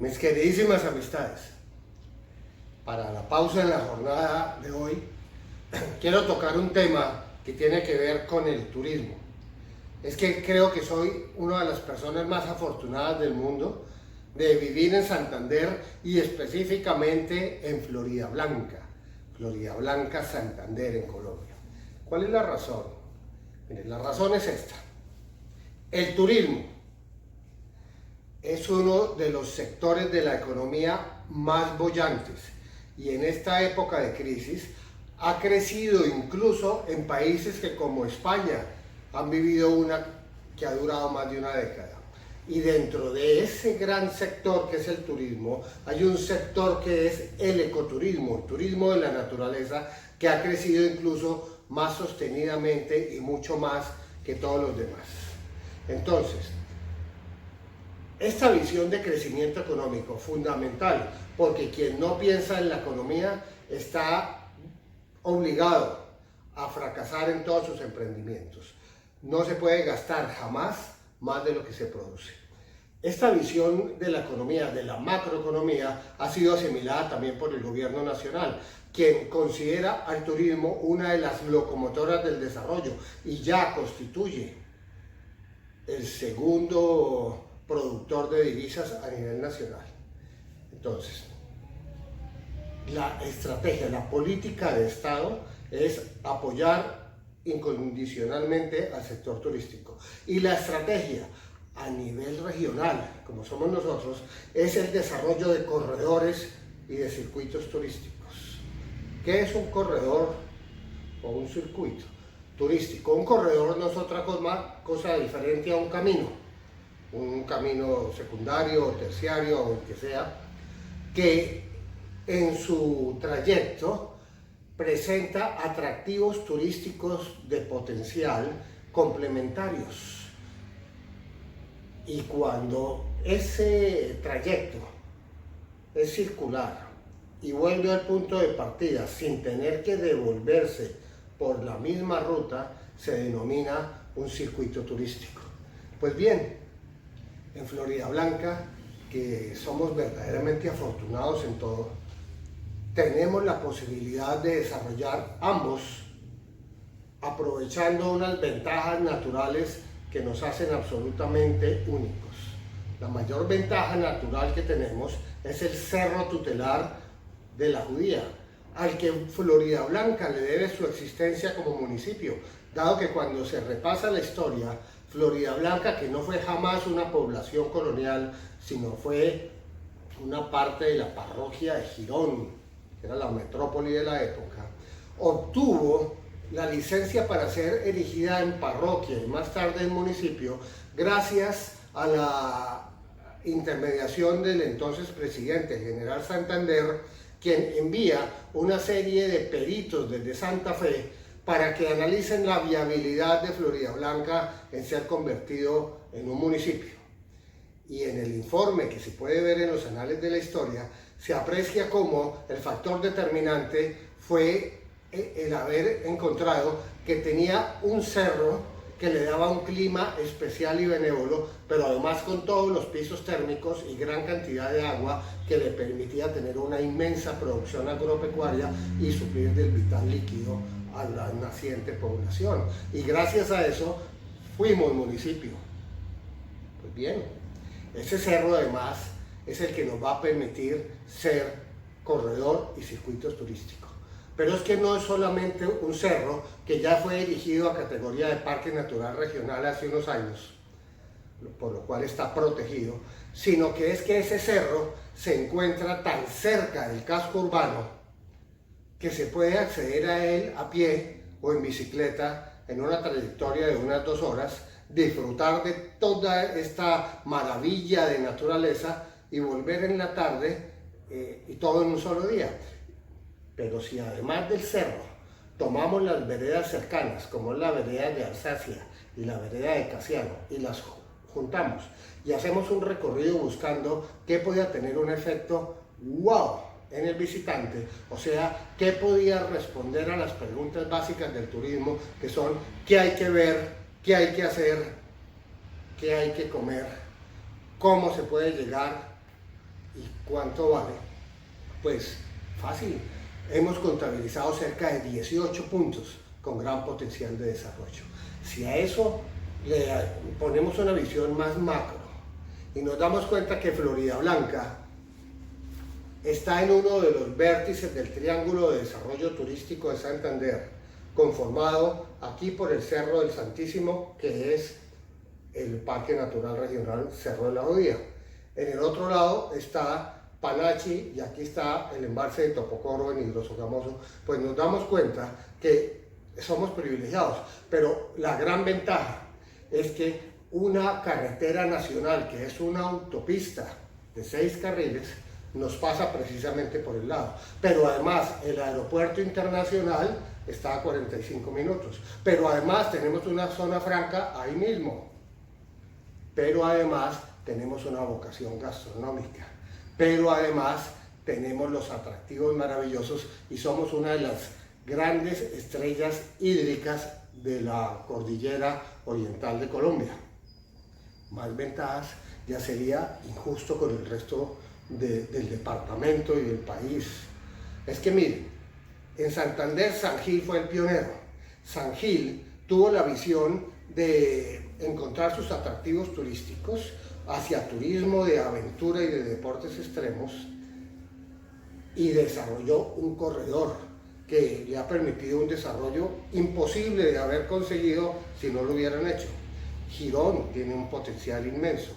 Mis queridísimas amistades, para la pausa en la jornada de hoy, quiero tocar un tema que tiene que ver con el turismo. Es que creo que soy una de las personas más afortunadas del mundo de vivir en Santander y específicamente en Florida Blanca, Santander, en Colombia. ¿Cuál es la razón? Miren, la razón es esta. El turismo es uno de los sectores de la economía más bollantes y en esta época de crisis ha crecido incluso en países que como España han vivido una que ha durado más de una década. Y dentro de ese gran sector que es el turismo, hay un sector que es el ecoturismo, el turismo de la naturaleza, que ha crecido incluso más sostenidamente y mucho más que todos los demás. Entonces, esta visión de crecimiento económico fundamental, porque quien no piensa en la economía está obligado a fracasar en todos sus emprendimientos. No se puede gastar jamás más de lo que se produce. Esta visión de la economía, de la macroeconomía, ha sido asimilada también por el gobierno nacional, quien considera al turismo una de las locomotoras del desarrollo y ya constituye el segundo productor de divisas a nivel nacional. Entonces, la estrategia, la política de Estado es apoyar incondicionalmente al sector turístico. Y la estrategia a nivel regional, como somos nosotros, es el desarrollo de corredores y de circuitos turísticos. ¿Qué es un corredor o un circuito turístico? Un corredor no es otra cosa diferente a un camino secundario o terciario o el que sea, que en su trayecto presenta atractivos turísticos de potencial complementarios. Y cuando ese trayecto es circular y vuelve al punto de partida sin tener que devolverse por la misma ruta, se denomina un circuito turístico. Pues bien, en Florida Blanca, que somos verdaderamente afortunados en todo, tenemos la posibilidad de desarrollar ambos, aprovechando unas ventajas naturales que nos hacen absolutamente únicos. La mayor ventaja natural que tenemos es el cerro tutelar de la Judía, al que Florida Blanca le debe su existencia como municipio, dado que cuando se repasa la historia, Florida Blanca, que no fue jamás una población colonial, sino fue una parte de la parroquia de Girón, que era la metrópoli de la época, obtuvo la licencia para ser erigida en parroquia y más tarde en municipio, gracias a la intermediación del entonces presidente, el general Santander, quien envía una serie de peritos desde Santa Fe para que analicen la viabilidad de Florida Blanca en ser convertido en un municipio. Y en el informe que se puede ver en los anales de la historia, se aprecia cómo el factor determinante fue el haber encontrado que tenía un cerro que le daba un clima especial y benévolo, pero además con todos los pisos térmicos y gran cantidad de agua que le permitía tener una inmensa producción agropecuaria y suplir del vital líquido a la naciente población. Y gracias a eso fuimos municipio. Pues bien, ese cerro además es el que nos va a permitir ser corredor y circuitos turísticos. Pero es que no es solamente un cerro que ya fue erigido a categoría de Parque Natural Regional hace unos años, por lo cual está protegido, sino que es que ese cerro se encuentra tan cerca del casco urbano que se puede acceder a él a pie o en bicicleta en una trayectoria de unas 2 horas, disfrutar de toda esta maravilla de naturaleza y volver en la tarde y todo en un solo día. Pero si además del cerro tomamos las veredas cercanas, como es la vereda de Alsacia y la vereda de Casiano, y las juntamos y hacemos un recorrido buscando qué podía tener un efecto wow en el visitante, o sea, qué podía responder a las preguntas básicas del turismo, que son qué hay que ver, qué hay que hacer, qué hay que comer, cómo se puede llegar, ¿Y cuánto vale? Pues fácil. Hemos contabilizado cerca de 18 puntos con gran potencial de desarrollo. Si a eso le ponemos una visión más macro y nos damos cuenta que Floridablanca está en uno de los vértices del Triángulo de Desarrollo Turístico de Santander, conformado aquí por el Cerro del Santísimo, que es el Parque Natural Regional Cerro de la Judía. En el otro lado está Panachi y aquí está el embalse de Topocoro en Hidrosogamoso. Pues nos damos cuenta que somos privilegiados, pero la gran ventaja es que una carretera nacional, que es una autopista de 6 carriles, nos pasa precisamente por el lado. Pero además el aeropuerto internacional está a 45 minutos. Pero además tenemos una zona franca ahí mismo. Pero además tenemos una vocación gastronómica. Pero además tenemos los atractivos maravillosos y somos una de las grandes estrellas hídricas de la cordillera oriental de Colombia. Más ventajas ya sería injusto con el resto del departamento y del país. Es que miren, en Santander San Gil fue el pionero. San Gil tuvo la visión de encontrar sus atractivos turísticos hacia turismo de aventura y de deportes extremos y desarrolló un corredor que le ha permitido un desarrollo imposible de haber conseguido si no lo hubieran hecho. Girón tiene un potencial inmenso,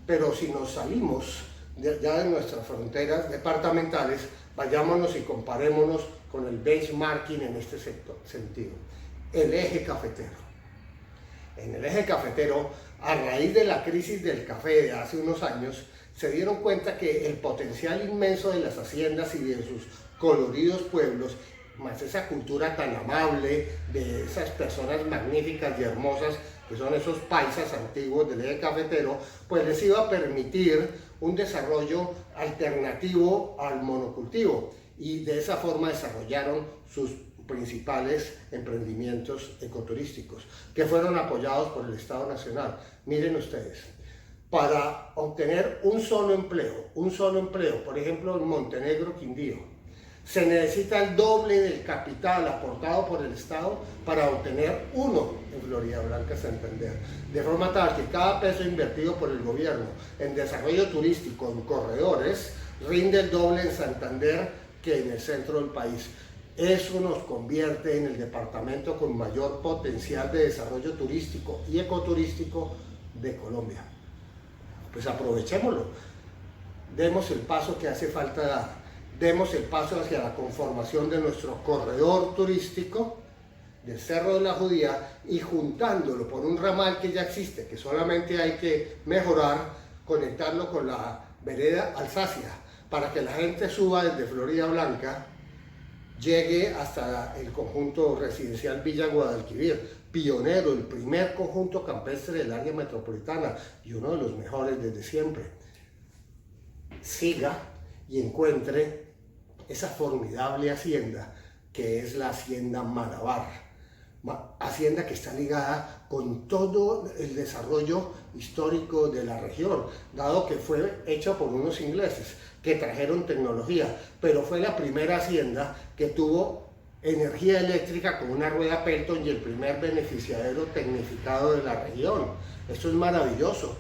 pero si nos salimos ya de nuestras fronteras departamentales, vayámonos y comparémonos con el benchmarking en este sentido. El eje cafetero. En el eje cafetero, a raíz de la crisis del café de hace unos años, se dieron cuenta que el potencial inmenso de las haciendas y de sus coloridos pueblos, más esa cultura tan amable de esas personas magníficas y hermosas que son esos paisas antiguos del eje cafetero, pues les iba a permitir un desarrollo alternativo al monocultivo y de esa forma desarrollaron sus principales emprendimientos ecoturísticos que fueron apoyados por el Estado Nacional. Miren ustedes, para obtener un solo empleo, por ejemplo en Montenegro, Quindío, se necesita el doble del capital aportado por el Estado para obtener uno en Floridablanca, Santander. De forma tal que cada peso invertido por el gobierno en desarrollo turístico, en corredores, rinde el doble en Santander que en el centro del país. Eso nos convierte en el departamento con mayor potencial de desarrollo turístico y ecoturístico de Colombia. Pues aprovechémoslo, demos el paso que hace falta dar. Demos el paso hacia la conformación de nuestro corredor turístico del Cerro de la Judía y juntándolo por un ramal que ya existe, que solamente hay que mejorar, conectarlo con la vereda Alsacia, para que la gente suba desde Floridablanca, llegue hasta el conjunto residencial Villa Guadalquivir, pionero, el primer conjunto campestre del área metropolitana y uno de los mejores desde siempre. Siga y encuentre esa formidable hacienda que es la hacienda Malabar, hacienda que está ligada con todo el desarrollo histórico de la región, dado que fue hecha por unos ingleses que trajeron tecnología, pero fue la primera hacienda que tuvo energía eléctrica con una rueda Pelton y el primer beneficiario tecnificado de la región. Esto es maravilloso.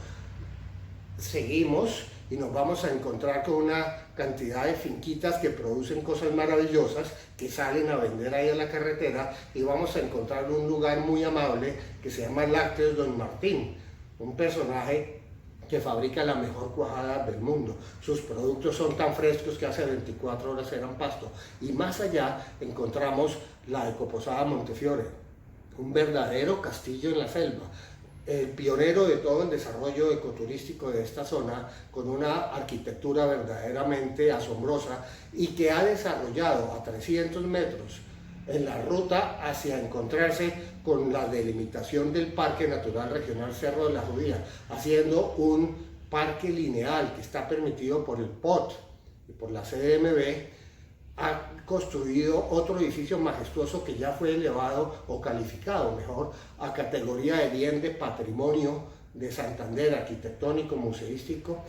Seguimos y nos vamos a encontrar con una cantidad de finquitas que producen cosas maravillosas que salen a vender ahí a la carretera y vamos a encontrar un lugar muy amable que se llama Lácteos Don Martín, un personaje que fabrica la mejor cuajada del mundo. Sus productos son tan frescos que hace 24 horas eran pasto. Y más allá encontramos la Ecoposada Montefiore, un verdadero castillo en la selva. El pionero de todo el desarrollo ecoturístico de esta zona, con una arquitectura verdaderamente asombrosa y que ha desarrollado a 300 metros en la ruta hacia encontrarse con la delimitación del Parque Natural Regional Cerro de la Judía, haciendo un parque lineal que está permitido por el POT y por la CDMB. Ha construido otro edificio majestuoso que ya fue elevado o calificado mejor a categoría de bien de patrimonio de Santander, arquitectónico, museístico,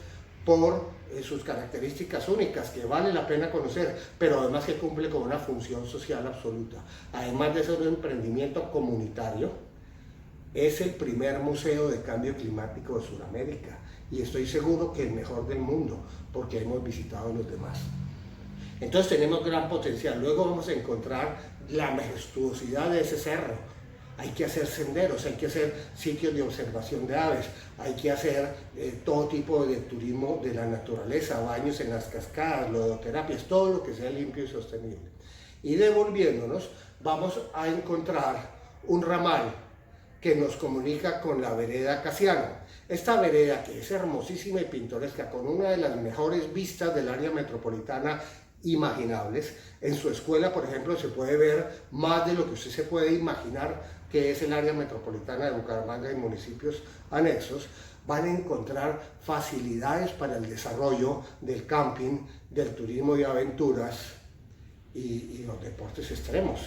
por sus características únicas que vale la pena conocer, pero además que cumple con una función social absoluta. Además de ser un emprendimiento comunitario, es el primer museo de cambio climático de Sudamérica y estoy seguro que el mejor del mundo, porque hemos visitado los demás. Entonces tenemos gran potencial. Luego vamos a encontrar la majestuosidad de ese cerro. Hay que hacer senderos, hay que hacer sitios de observación de aves, hay que hacer todo tipo de turismo de la naturaleza, baños en las cascadas, lodoterapias, todo lo que sea limpio y sostenible. Y devolviéndonos, vamos a encontrar un ramal que nos comunica con la vereda Casiano. Esta vereda, que es hermosísima y pintoresca, con una de las mejores vistas del área metropolitana imaginables. En su escuela, por ejemplo, se puede ver más de lo que usted se puede imaginar que es el área metropolitana de Bucaramanga y municipios anexos. Van a encontrar facilidades para el desarrollo del camping, del turismo de aventuras y los deportes extremos.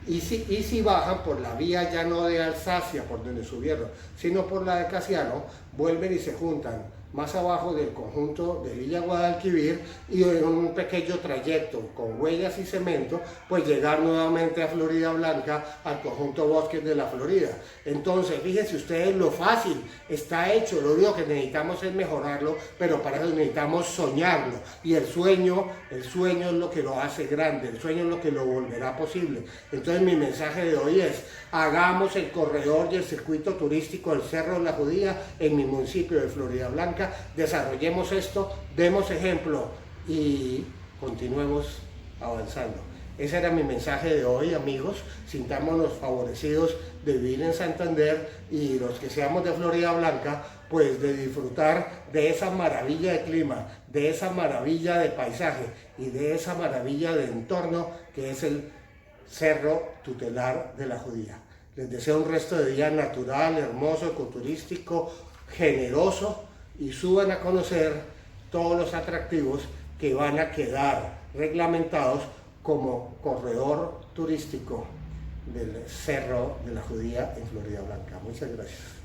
Y si bajan por la vía ya no de Alsacia, por donde subieron, sino por la de Casiano, vuelven y se juntan más abajo del conjunto de Villa Guadalquivir y en un pequeño trayecto con huellas y cemento, pues llegar nuevamente a Florida Blanca, al conjunto Bosques de la Florida. Entonces, fíjense ustedes lo fácil, está hecho, lo único que necesitamos es mejorarlo, pero para eso necesitamos soñarlo. Y el sueño es lo que lo hace grande, el sueño es lo que lo volverá posible. Entonces mi mensaje de hoy es, hagamos el corredor y el circuito turístico del Cerro de la Judía en mi municipio de Florida Blanca, desarrollemos esto, demos ejemplo y continuemos avanzando. Ese era mi mensaje de hoy, amigos. Sintámonos favorecidos de vivir en Santander y los que seamos de Florida Blanca, pues de disfrutar de esa maravilla de clima, de esa maravilla de paisaje y de esa maravilla de entorno que es el Cerro Tutelar de la Judía. Les deseo un resto de día natural, hermoso, ecoturístico, generoso, y suban a conocer todos los atractivos que van a quedar reglamentados como corredor turístico del Cerro de la Judía en Florida Blanca. Muchas gracias.